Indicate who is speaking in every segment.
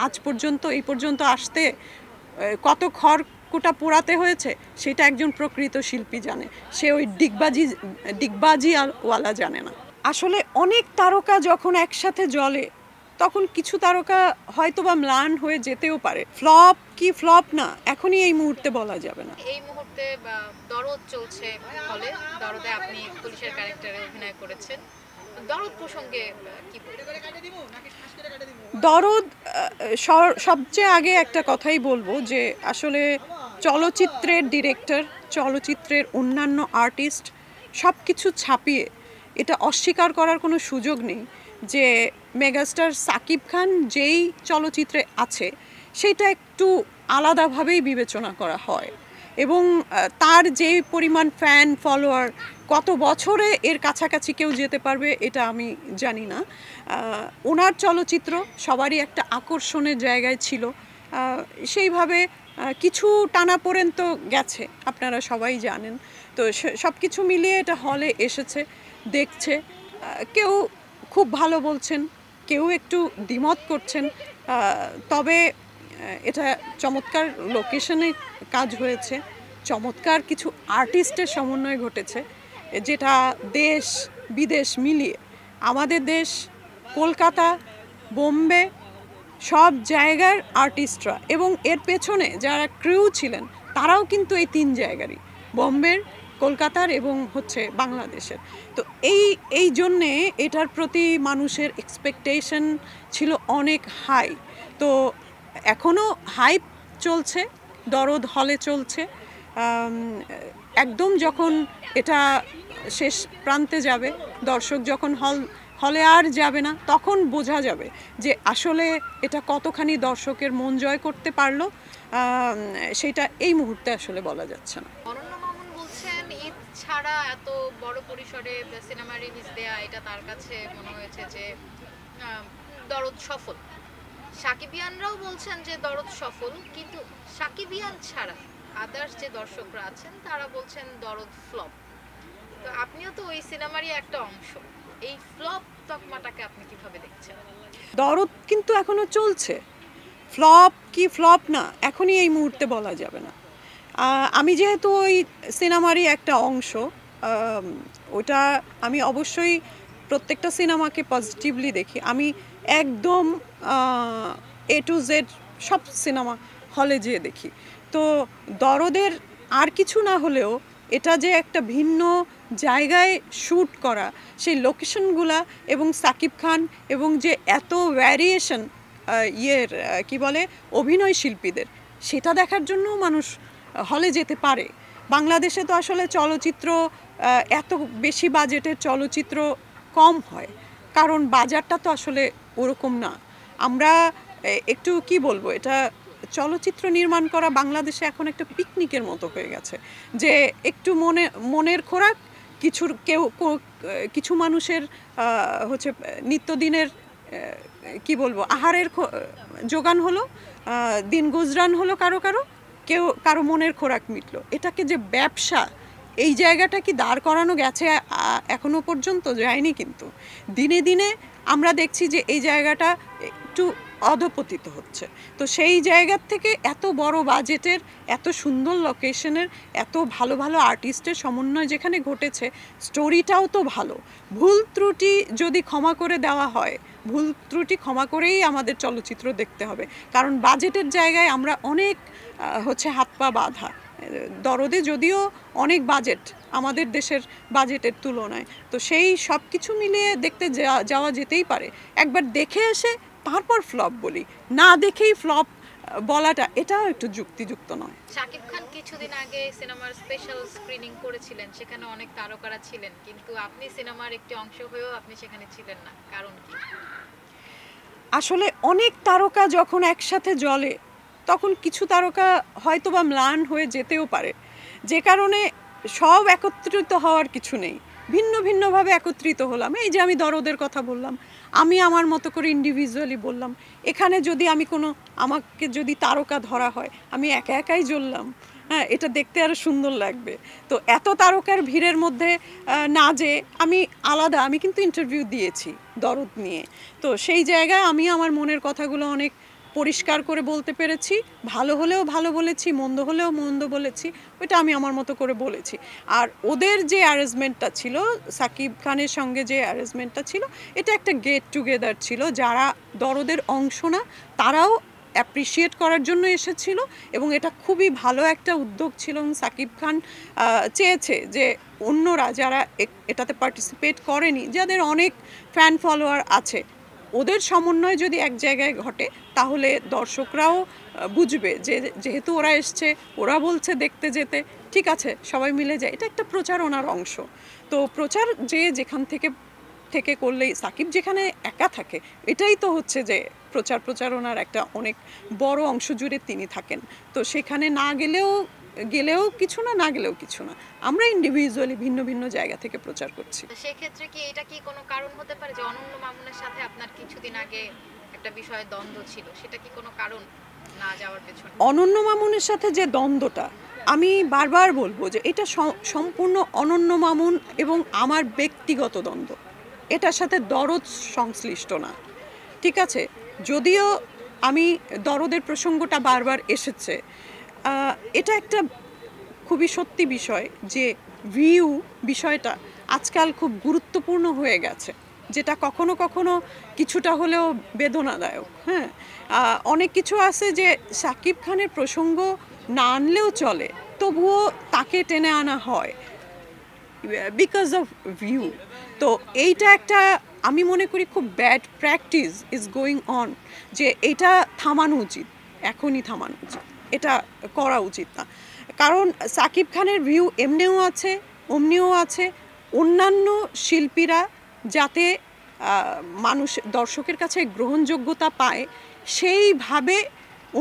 Speaker 1: আজ পর্যন্ত এই পর্যন্ত আসতে কত খড়কুটা পোড়াতে হয়েছে সেটা একজন প্রকৃত শিল্পী জানে, সে ওই ডিগবাজিওয়ালা জানে না। আসলে অনেক তারকা যখন একসাথে জ্বলে তখন কিছু তারকা হয়তো বা ম্লান হয়ে যেতেও পারে। ফ্লপ কি ফ্লপ না এখনই এই মুহূর্তে বলা যাবে না।
Speaker 2: এই মুহূর্তে দরদ চলছে হলে, দরদে আপনি পুলিশের ক্যারেক্টারে অভিনয় করেছেন, দরদ প্রসঙ্গে কি
Speaker 1: দরদ সবচেয়ে আগে একটা কথাই বলবো যে আসলে চলচ্চিত্রের ডিরেক্টর, চলচ্চিত্রের অন্যান্য আর্টিস্ট সব কিছু ছাপিয়ে এটা অস্বীকার করার কোনো সুযোগ নেই যে মেগাস্টার সাকিব খান যেই চলচ্চিত্রে আছে সেটা একটু আলাদাভাবেই বিবেচনা করা হয় এবং তার যে পরিমাণ ফ্যান ফলোয়ার কত বছরে এর কাছাকাছি কেউ যেতে পারবে এটা আমি জানি না। ওনার চলচ্চিত্র সবারই একটা আকর্ষণের জায়গায় ছিল, সেইভাবে কিছু টানাপোড়েন তো গেছে আপনারা সবাই জানেন। তো সব কিছু মিলিয়ে এটা হলে এসেছে, দেখছে, কেউ খুব ভালো বলছেন, কেউ একটু দ্বিমত করছেন, তবে এটা চমৎকার লোকেশনে কাজ হয়েছে, চমৎকার কিছু আর্টিস্টের সমন্বয় ঘটেছে যেটা দেশ বিদেশ মিলিয়ে আমাদের দেশ কলকাতা, বোম্বে সব জায়গার আর্টিস্টরা এবং এর পেছনে যারা ক্রিউ ছিলেন তারাও কিন্তু এই তিন জায়গারই, বোম্বের, কলকাতার এবং হচ্ছে বাংলাদেশের। তো এই জন্যে এটার প্রতি মানুষের এক্সপেকটেশন ছিল অনেক হাই। তো এখনও হাইপ চলছে, দরদ হলে চলছে, একদম যখন এটা শেষ প্রান্তে যাবে, দর্শক যখন হলে আর যাবে না তখন বোঝা যাবে যে আসলে এটা কতখানি দর্শকের মন জয় করতে পারলো, সেটা এই মুহূর্তে আসলে বলা যাচ্ছে না।
Speaker 2: অনন্য মামুন বলছেন ঈদ ছাড়া এত বড় পরিসরে সিনেমা রিলিজ দেয়া এটা তার কাছে মনে হয়েছে যে দরদ সফল। সাকিবিয়ানরাও বলছেন যে দরদ সফল, কিন্তু সাকিবিয়ান ছাড়া আদার্স যে দর্শকরা আছেন তারা বলছেন দরদ ফ্লপ। তো আপনিও তো ওই সিনেমারই একটা অংশ, এই ফ্লপ তকমাটাকে আপনি কিভাবে দেখছেন?
Speaker 1: দরদ কিন্তু এখনো চলছে, ফ্লপ কি ফ্লপ না এখনই এই মুহূর্তে বলা যাবে না। আমি যেহেতু ওই সিনেমারই একটা অংশ, ওটা আমি অবশ্যই প্রত্যেকটা সিনেমাকে পজিটিভলি দেখি। আমি একদম এ টু জেড সব সিনেমা হলে যেয়ে দেখি। তো দরদের আর কিছু না হলেও এটা যে একটা ভিন্ন জায়গায় শ্যুট করা, সেই লোকেশনগুলা এবং সাকিব খান এবং যে এত ভ্যারিয়েশন কি বলে অভিনয় শিল্পীদের, সেটা দেখার জন্য মানুষ হলে যেতে পারে। বাংলাদেশে তো আসলে চলচ্চিত্র এত বেশি বাজেটের চলচ্চিত্র কম হয়, কারণ বাজারটা তো আসলে ওরকম না। আমরা একটু কি বলবো, এটা চলচ্চিত্র নির্মাণ করা বাংলাদেশে এখন একটা পিকনিকের মতো হয়ে গেছে, যে একটু মনের খোরাক, কিছু মানুষের হচ্ছে নিত্যদিনের কি বলবো আহারের যোগান হলো, দিন গুজরান হলো, কারো মনের খোরাক মিটলো। এটাকে যে ব্যবসা, এই জায়গাটা কি দাঁড় করানো গেছে? এখনো পর্যন্ত যায়নি, কিন্তু দিনে দিনে আমরা দেখছি যে এই জায়গাটা একটু অধপতিত হচ্ছে। তো সেই জায়গার থেকে এত বড় বাজেটের, এত সুন্দর লোকেশনের, এত ভালো ভালো আর্টিস্টের সমন্বয় যেখানে ঘটেছে, স্টোরিটাও তো ভালো। ভুল ত্রুটি যদি ক্ষমা করে দেওয়া হয়, ভুল ত্রুটি ক্ষমা করেই আমাদের চলচ্চিত্র দেখতে হবে, কারণ বাজেটের জায়গায় আমরা অনেক হচ্ছে হাত পা বাঁধা। দরদে যদিও অনেক বাজেট আমাদের দেশের বাজেটের তুলনায়, তো সেই সব কিছু মিলিয়ে দেখতে যাওয়া যেতেই পারে। একবার দেখে এসে তারপর ফ্লপ বলি, না দেখেই ফ্লপ বলাটা এটাও একটু যুক্তিযুক্ত নয়।
Speaker 2: শাকিব খান কিছুদিন আগে সিনেমার স্পেশাল স্ক্রিনিং করেছিলেন, সেখানে অনেক তারকারা ছিলেন, কিন্তু আপনি সিনেমার একটি অংশ হয়েও আপনি সেখানে ছিলেন না, কারণ কি?
Speaker 1: আসলে অনেক তারকা যখন একসাথে জ্বলে তখন কিছু তারকা হয়তো বা ম্লান হয়ে যেতেও পারে, যে কারণে সব একত্রিত হওয়ার কিছু নেই, ভিন্ন ভিন্নভাবে একত্রিত হলাম। এই যে আমি দরদের কথা বললাম, আমি আমার মতো করে ইন্ডিভিজুয়ালি বললাম, এখানে যদি আমাকে যদি তারকা ধরা হয় আমি একা একাই জ্বললাম, হ্যাঁ, এটা দেখতে আরও সুন্দর লাগবে। তো এত তারকার ভিড়ের মধ্যে না যে আমি কিন্তু ইন্টারভিউ দিয়েছি দরদ নিয়ে, তো সেই জায়গায় আমি আমার মনের কথাগুলো অনেক পরিষ্কার করে বলতে পেরেছি, ভালো হলেও ভালো বলেছি, মন্দ হলেও মন্দ বলেছি, ওইটা আমি আমার মতো করে বলেছি। আর ওদের যে অ্যারেঞ্জমেন্টটা ছিল, সাকিব খানের সঙ্গে যে অ্যারেঞ্জমেন্টটা ছিল, এটা একটা গেট টুগেদার ছিল। যারা দরদের অংশ না তারাও অ্যাপ্রিসিয়েট করার জন্য এসেছিল, এবং এটা খুবই ভালো একটা উদ্যোগ ছিল। এবং সাকিব খান চেয়েছে যে অন্যরা যারা এটাতে পার্টিসিপেট করেনি, যাদের অনেক ফ্যান ফলোয়ার আছে, ওদের সমন্বয় যদি এক জায়গায় ঘটে তাহলে দর্শকরাও বুঝবে যে যেহেতু ওরা এসছে, ওরা বলছে দেখতে যেতে, ঠিক আছে সবাই মিলে যায়। এটা একটা প্রচারণার অংশ। তো প্রচার যে যেখান থেকে থেকে করলেই, সাকিব যেখানে একা থাকে, এটাই তো হচ্ছে যে প্রচারণার একটা অনেক বড় অংশ জুড়ে তিনি থাকেন। তো সেখানে না গেলেও কিছু না, না গেলেও কিছু না। আমরা ইন্ডিভিজুয়ালি ভিন্ন ভিন্ন জায়গা থেকে প্রচার করছি।
Speaker 2: তো সেক্ষেত্রে কি এটা কি কোনো কারণ হতে পারে যে অনন্য মামুনের সাথে আপনার কিছুদিন আগে একটা বিষয়ে দ্বন্দ্ব ছিল, সেটা কি কোনো কারণ না যাওয়ার পেছনে?
Speaker 1: অনন্য মামুনের সাথে যে দ্বন্দ্বটা, আমি বারবার বলবো যে এটা সম্পূর্ণ অনন্য মামুন এবং আমার ব্যক্তিগত দ্বন্দ্ব, এটার সাথে দরদ সংশ্লিষ্ট না, ঠিক আছে? যদিও আমি দরদের প্রসঙ্গটা বারবার এসেছে, এটা একটা খুবই সত্যি বিষয় যে ভিউ বিষয়টা আজকাল খুব গুরুত্বপূর্ণ হয়ে গেছে, যেটা কখনো কখনো কিছুটা হলেও বেদনাদায়ক। হ্যাঁ, অনেক কিছু আছে যে সাকিব খানের প্রসঙ্গ না আনলেও চলে, তবুও তাকে টেনে আনা হয় বিকজ অফ ভিউ। তো এইটা একটা, আমি মনে করি খুব bad practice is going on, যে এটা থামানো উচিত, এখনই থামানো উচিত, এটা করা উচিত না। কারণ সাকিব খানের ভিউ এমনিও আছে, অমনিও আছে। অন্যান্য শিল্পীরা যাতে দর্শকের কাছে গ্রহণযোগ্যতা পায়, সেইভাবে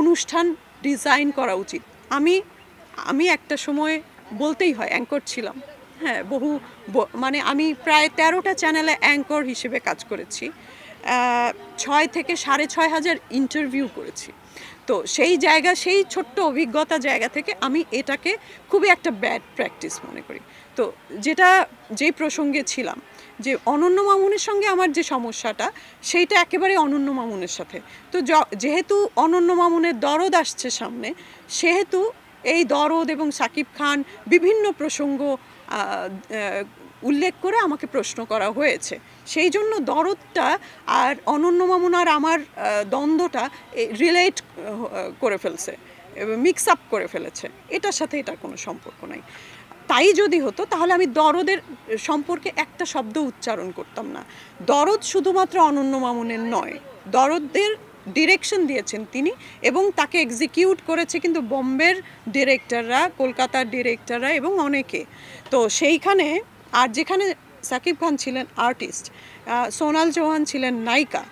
Speaker 1: অনুষ্ঠান ডিজাইন করা উচিত। আমি একটা সময় বলতেই হয় অ্যাঙ্কর ছিলাম। হ্যাঁ, মানে আমি প্রায় 13টা চ্যানেলে অ্যাঙ্কর হিসেবে কাজ করেছি, 6 থেকে 6,500 ইন্টারভিউ করেছি। তো সেই ছোট্ট অভিজ্ঞতা জায়গা থেকে আমি এটাকে খুবই একটা ব্যাড প্র্যাকটিস মনে করি। তো যেই প্রসঙ্গে ছিলাম, যে অনন্য মামুনের সঙ্গে আমার যে সমস্যাটা, সেইটা একেবারে অনন্য মামুনের সাথে। তো যেহেতু অনন্য মামুনের দরদ আসছে সামনে, সেহেতু এই দরদ এবং সাকিব খান বিভিন্ন প্রসঙ্গ উল্লেখ করে আমাকে প্রশ্ন করা হয়েছে। সেই জন্য দরদটা আর অনন্য মামুন আর আমার দ্বন্দ্বটা রিলেট করে ফেলছে, মিক্স আপ করে ফেলেছে। এটার সাথে এটার কোনো সম্পর্ক নাই। তাই যদি হতো তাহলে আমি দরদের সম্পর্কে একটা শব্দ উচ্চারণ করতাম না। দরদ শুধুমাত্র অনন্য মামুনের নয়, দরদের ডিরেকশন দিয়েছেন তিনি, এবং তাকে এক্সিকিউট করেছে কিন্তু বোম্বের ডিরেক্টররা, কলকাতার ডিরেক্টররা এবং অনেকে। তো সেইখানে, আর যেখানে সাকিব খান ছিলেন আর্টিস্ট, সোনাল চৌহান ছিলেন নায়িকা,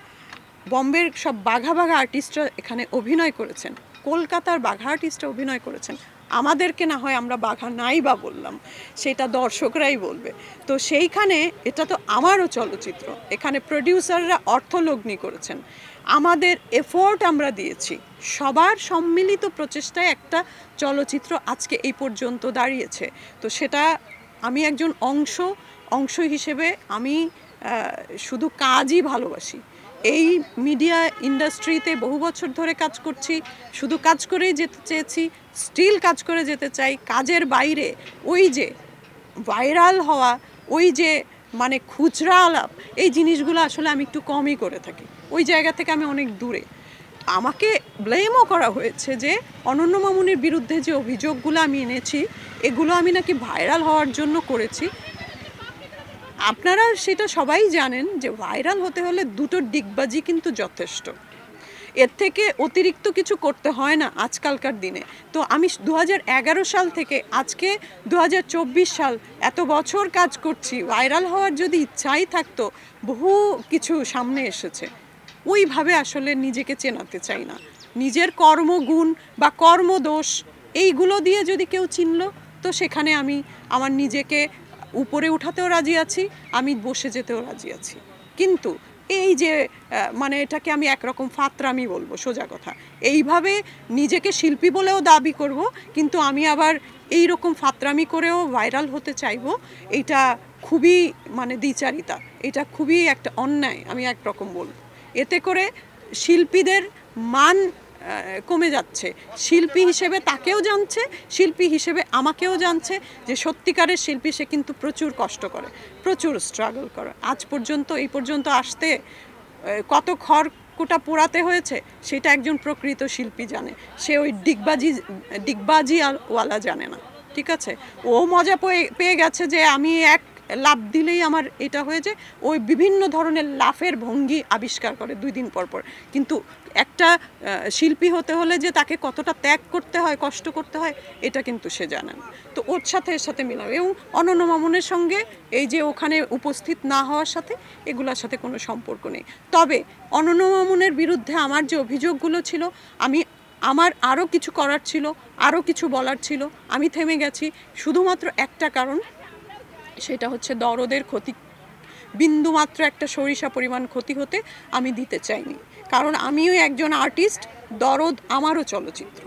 Speaker 1: বম্বের সব বাঘা বাঘা আর্টিস্টরা এখানে অভিনয় করেছেন, কলকাতার বাঘা আর্টিস্টরা অভিনয় করেছেন। আমাদেরকে না হয় আমরা বাঘা নাই বা বললাম, সেটা দর্শকরাই বলবে। তো সেইখানে এটা তো আমারও চলচ্চিত্র, এখানে প্রডিউসাররা অর্থলগ্নি করেছেন, আমাদের এফোর্ট আমরা দিয়েছি, সবার সম্মিলিত প্রচেষ্টায় একটা চলচ্চিত্র আজকে এই পর্যন্ত দাঁড়িয়েছে। তো সেটা আমি একজন অংশ হিসেবে আমি শুধু কাজই ভালোবাসি। এই মিডিয়া ইন্ডাস্ট্রিতে বহু বছর ধরে কাজ করছি, শুধু কাজ করেই যেতে চেয়েছি, স্টিল কাজ করে যেতে চাই। কাজের বাইরে ওই যে ভাইরাল হওয়া, ওই যে মানে খুচরা আলাপ, এই জিনিসগুলো আসলে আমি একটু কমই করে থাকি। ওই জায়গা থেকে আমি অনেক দূরে। আমাকে ব্লেমও করা হয়েছে যে অনন্য মামুনের বিরুদ্ধে যে অভিযোগগুলো আমি এনেছি, এগুলো আমি নাকি ভাইরাল হওয়ার জন্য করেছি। আপনারা সেটা সবাই জানেন যে ভাইরাল হতে হলে দুটো ডিগবাজি কিন্তু যথেষ্ট, এর থেকে অতিরিক্ত কিছু করতে হয় না আজকালকার দিনে। তো আমি 2011 সাল থেকে আজকে 2024 সাল, এত বছর কাজ করছি। ভাইরাল হওয়ার যদি ইচ্ছাই থাকতো, বহু কিছু সামনে এসেছে। ওইভাবে আসলে নিজেকে চেনাতে চাই না। নিজের কর্মগুণ বা কর্মদোষ এইগুলো দিয়ে যদি কেউ চিনল, তো সেখানে আমি আমার নিজেকে উপরে উঠাতেও রাজি আছি, আমি বসে যেতেও রাজি আছি। কিন্তু এই যে মানে এটাকে আমি একরকম ফাতরামি বলবো, সোজা কথা, এইভাবে নিজেকে শিল্পী বলেও দাবি করব, কিন্তু আমি আবার এই রকম ফাতরামি করেও ভাইরাল হতে চাইবো, এইটা খুবই মানে দ্বিচারিতা, এটা খুবই একটা অন্যায়, আমি একরকম বলবো। এতে করে শিল্পীদের মান কমে যাচ্ছে। শিল্পী হিসেবে তাকেও জানছে, শিল্পী হিসেবে আমাকেও জানছে যে সত্যিকারের শিল্পী সে কিন্তু প্রচুর কষ্ট করে, প্রচুর স্ট্রাগল করে। আজ পর্যন্ত এই পর্যন্ত আসতে কত খড়কুটা পোড়াতে হয়েছে সেটা একজন প্রকৃত শিল্পী জানে। সে ওই ডিগবাজিওয়ালা জানে না, ঠিক আছে? ও মজা পেয়ে গেছে যে আমি এক লাফ দিলেই আমার এটা হয়ে যায়। ওই বিভিন্ন ধরনের লাফের ভঙ্গি আবিষ্কার করে 2 দিন পর পর। কিন্তু একটা শিল্পী হতে হলে যে তাকে কতটা ত্যাগ করতে হয়, কষ্ট করতে হয়, এটা কিন্তু সে জানে না। তো ওর সাথে এর সাথে মিলাবে। এবং অনন্য মামুনের সঙ্গে এই যে ওখানে উপস্থিত না হওয়ার সাথে এগুলোর সাথে কোনো সম্পর্ক নেই। তবে অনন্য মামুনের বিরুদ্ধে আমার যে অভিযোগগুলো ছিল, আমার আরও কিছু করার ছিল, আরও কিছু বলার ছিল, আমি থেমে গেছি শুধুমাত্র একটা কারণ, সেটা হচ্ছে দরদের ক্ষতি, বিন্দুমাত্র একটা সরিষা পরিমাণ ক্ষতি হতে আমি দিতে চাইনি। কারণ আমিও একজন আর্টিস্ট, দরদ আমারও চলচ্চিত্র।